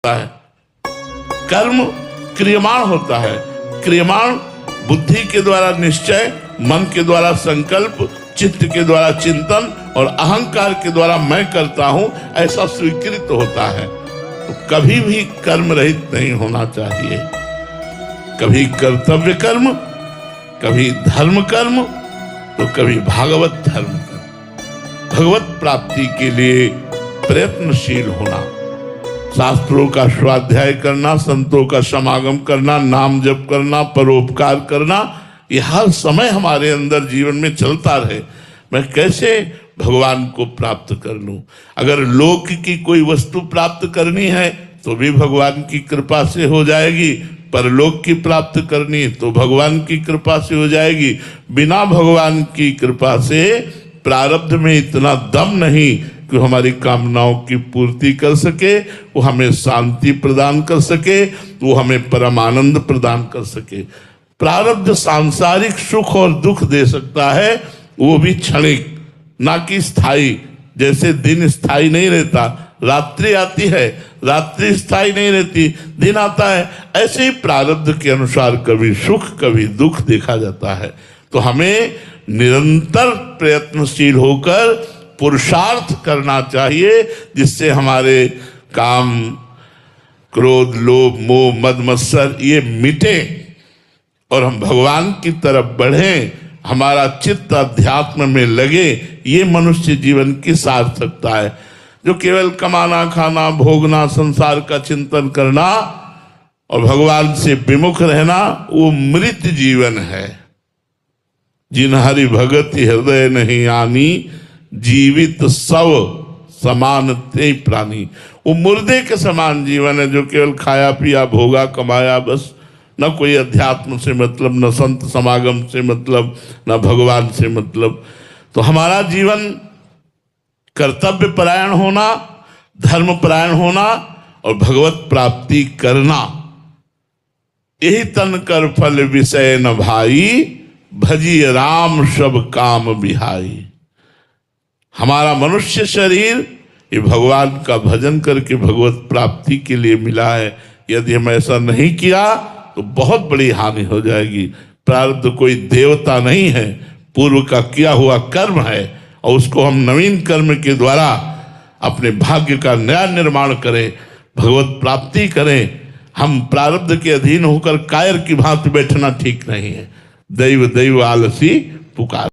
है। कर्म क्रियमाण होता है। क्रियमाण बुद्धि के द्वारा निश्चय, मन के द्वारा संकल्प, चित्त के द्वारा चिंतन और अहंकार के द्वारा मैं करता हूं ऐसा स्वीकृत होता है। तो कभी भी कर्म रहित नहीं होना चाहिए। कभी कर्तव्य कर्म, कभी धर्म कर्म, तो कभी भागवत धर्म कर्म। भगवत प्राप्ति के लिए प्रयत्नशील होना, शास्त्रों का स्वाध्याय करना, संतों का समागम करना, नाम जप करना, परोपकार करना, ये हर समय हमारे अंदर जीवन में चलता रहे। मैं कैसे भगवान को प्राप्त कर लूं? अगर लोक की कोई वस्तु प्राप्त करनी है तो भी भगवान की कृपा से हो जाएगी, परलोक की प्राप्त करनी तो भगवान की कृपा से हो जाएगी। बिना भगवान की कृपा से प्रारब्ध में इतना दम नहीं कि हमारी कामनाओं की पूर्ति कर सके, वो हमें शांति प्रदान कर सके, वो हमें परम आनंद प्रदान कर सके। प्रारब्ध सांसारिक सुख और दुख दे सकता है, वो भी क्षणिक, ना कि स्थायी। जैसे दिन स्थायी नहीं रहता, रात्रि आती है, रात्रि स्थायी नहीं रहती, दिन आता है, ऐसे ही प्रारब्ध के अनुसार कभी सुख कभी दुख देखा जाता है। तो हमें निरंतर प्रयत्नशील होकर पुरुषार्थ करना चाहिए, जिससे हमारे काम, क्रोध, लोभ, मोह, मद, मत्सर ये मिटे और हम भगवान की तरफ बढ़ें, हमारा चित्त अध्यात्म में लगे। ये मनुष्य जीवन की सार्थकता है। जो केवल कमाना, खाना, भोगना, संसार का चिंतन करना और भगवान से विमुख रहना, वो मृत जीवन है। जिन हरि भगति हृदय नहीं आनी, जीवित सव समान ते प्राणी। वो मुर्दे के समान जीवन है जो केवल खाया पिया, भोगा, कमाया, बस। न कोई अध्यात्म से मतलब, न संत समागम से मतलब, न भगवान से मतलब। तो हमारा जीवन कर्तव्य परायण होना, धर्म परायण होना और भगवत प्राप्ति करना, यही तन कर फल विषय न भाई, भजी राम सब काम बिहाई। हमारा मनुष्य शरीर ये भगवान का भजन करके भगवत प्राप्ति के लिए मिला है। यदि हम ऐसा नहीं किया तो बहुत बड़ी हानि हो जाएगी। प्रारब्ध कोई देवता नहीं है, पूर्व का किया हुआ कर्म है और उसको हम नवीन कर्म के द्वारा अपने भाग्य का नया निर्माण करें, भगवत प्राप्ति करें। हम प्रारब्ध के अधीन होकर कायर की भांति बैठना ठीक नहीं है। दैव दैव आलसी पुकार।